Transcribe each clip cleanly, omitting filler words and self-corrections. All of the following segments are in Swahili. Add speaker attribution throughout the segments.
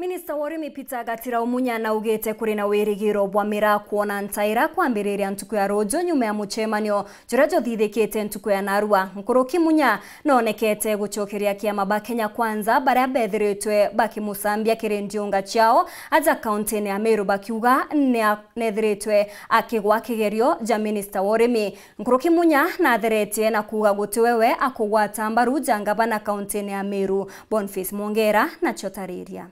Speaker 1: Minista wa urimi Ntumiri Ya Munya NAUGITE KURINA WIRIGIRO bwa MERAA kuona ntaira kwambiriria ntuku ya RUUJU nyuma ya muchemanio juria jothithikite ntuku ya narua. Nkuruki Munya nonekete gucokeria kiama ba Kenya Kwanza baria bethiritwe bakimusambia kirindiunga ciao aja kaunti ya MERU bakiuga nethiritwe akigwa kigerio ja minista wa urimi. Nkuruki Munya natheretie na kuuga GUTIWE AKUGWATA MBARU ja UNGABANA kaunti ya MERU. Boniface Mwongera na chotariria.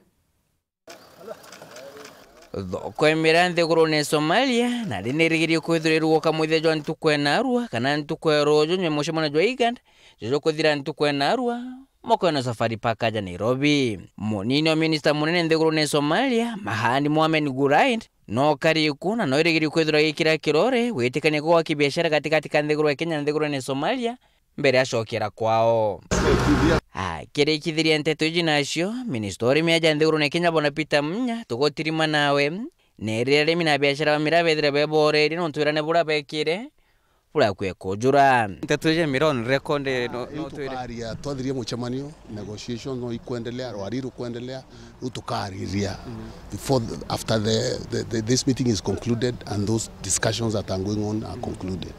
Speaker 2: Kwa MERAA nthigurune Somalia na rinirigirio kwithirirwo kamwithe jwa ntuku na arua kana ntuku ya RUUJU nywe mushemano jwa Uganda jojo kuthira ntuku na arua moko na safari paka ja Nairobi. Munini wa minista munene nthigurune Somalia Mahani Mohamed Guraid no kariku na no irigirio kwithira gikira kirore witikania kwa kibiashara katikati ka nthiguru ya Kenya na nthigurune Somalia mbere acokera kwao. KIRI kithiria nteto iji nacio ministori meja nthigurune Kenya bona Peter Munya tugotirima nawe nerire rimi na biashara wa MERAA bethire beboreri no twirane bura bekire bura kwekujura
Speaker 3: nteto iji MERAA on record no
Speaker 4: twiriria twathirie muchemanio negotiation no ikuendelea wariru kuendelea utukariria before after this meeting is concluded and those discussions that are going on are concluded.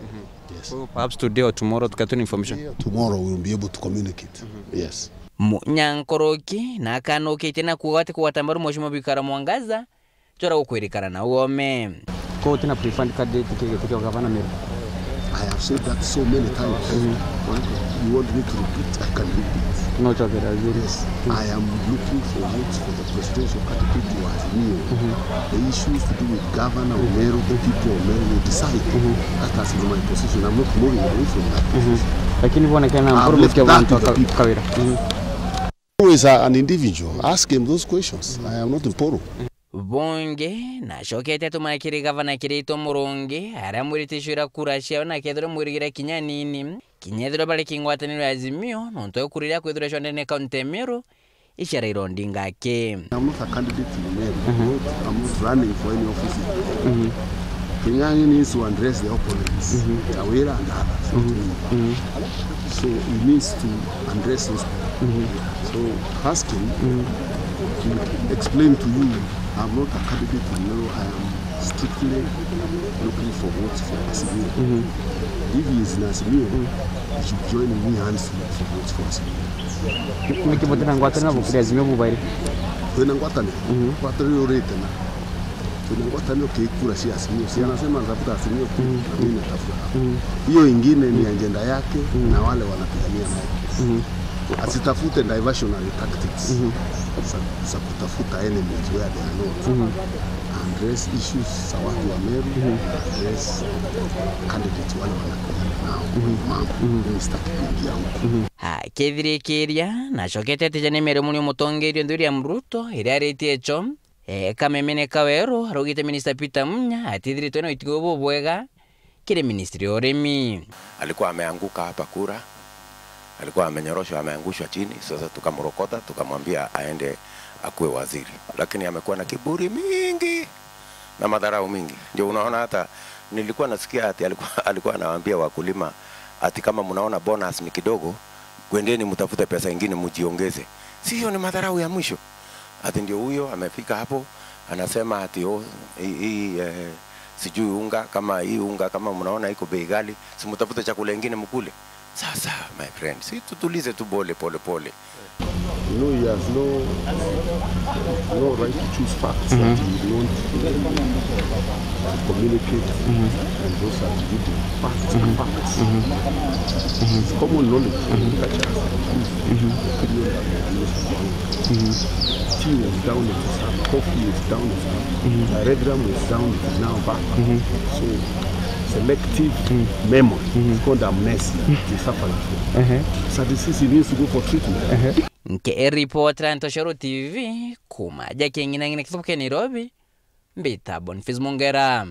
Speaker 4: Yes.
Speaker 3: So perhaps today or tomorrow to get information.
Speaker 4: Tomorrow we will be able to communicate. Yes.
Speaker 2: Munya nkoroki na kanokite na kuwate kuwatambaru mheshimiwa Bikara Mwangaza chora ukwirikana na uome.
Speaker 3: Kwa tena prefund candidate kwa gavana MERU.
Speaker 4: I have said that so many times. You want me to repeat? I can repeat.
Speaker 3: No trouble. Yes.
Speaker 4: I am looking for votes for the presidential candidate who has new. The issues to do with governor or MERU, the people of MERU will decide. That has been my position. I'm not moving away from that position.
Speaker 3: Lakini bwana kana mbona msikia watu kawira.
Speaker 4: Who is an individual? Ask him those questions. I am not in Poro.
Speaker 2: Bonge na shokete tumakiri gavana kirito Murungi aramwiritishira kurashia na kethiro mwirigira kinya nini kinyethiro bali kingwataniro azimio no ntoyo kuriria kwithira shondene kaunti MERU ishara irondi ngake.
Speaker 4: I'm not a candidate to MERU. I'm not running for any office. Kenyani needs to address the opponents, Awira and others. So he needs to address those people. So ask him to explain to you, I'm not a candidate to MERU. I am strictly looking for votes for Asimio. If he is in Asimio, he should join me hands for votes for Asimio.
Speaker 3: Mkibotana ngwatana bukuri Asimio bubaire.
Speaker 4: Kwena ngwatana. Ngwatana yorete na. Tunangotano kikura si Asimio. Si anasema natafuta Asimio na mimi natafuta. Hiyo ingine ni agenda yake na wale wanapigania naye. Asitafute diversionary tactics. Za kutafuta enemies where they are not. Address issues za watu wa MERU, address candidates wale wanapigania nao. Mstaki kuingia huko.
Speaker 2: Kethirikiria na shokete tijane MERU muni mutongerio nduri ya Ruto iri aritie echo kamemene kaweru arugite minister Peter Munya atithirito no itigo bwega kire ministry ya urimi.
Speaker 5: Alikuwa ameanguka hapa kura, alikuwa amenyoroshwa, ameangushwa chini. Sasa tukamrokota, tukamwambia aende akuwe waziri, lakini amekuwa na kiburi mingi na madharau mingi. Ndio unaona hata nilikuwa nasikia ati alikuwa anawaambia wakulima ati kama mnaona bonus ni kidogo, kwendeni mtafute pesa nyingine mjiongeze. Sio, ni madharau ya mwisho. Ati ndio huyo amefika hapo anasema ati sijui unga kama mnaona iko bei ghali, si mtafute chakula kingine mkule. Sasa my friend, si tutulize tu pole.
Speaker 4: You know, he has no right to choose facts that he wants to communicate, and those are the facts and facts. It's common knowledge that tea was down, it is up. Coffee is down, it is up. The red rum is down, it is now back. So selective memory, it's called amnesia. He's suffering from. So this is, he needs to go for treatment.
Speaker 2: Nke reporter Ntoshoro TV kumaja kingina ngine kisubuke Nairobi mbita Boniface Mwongera.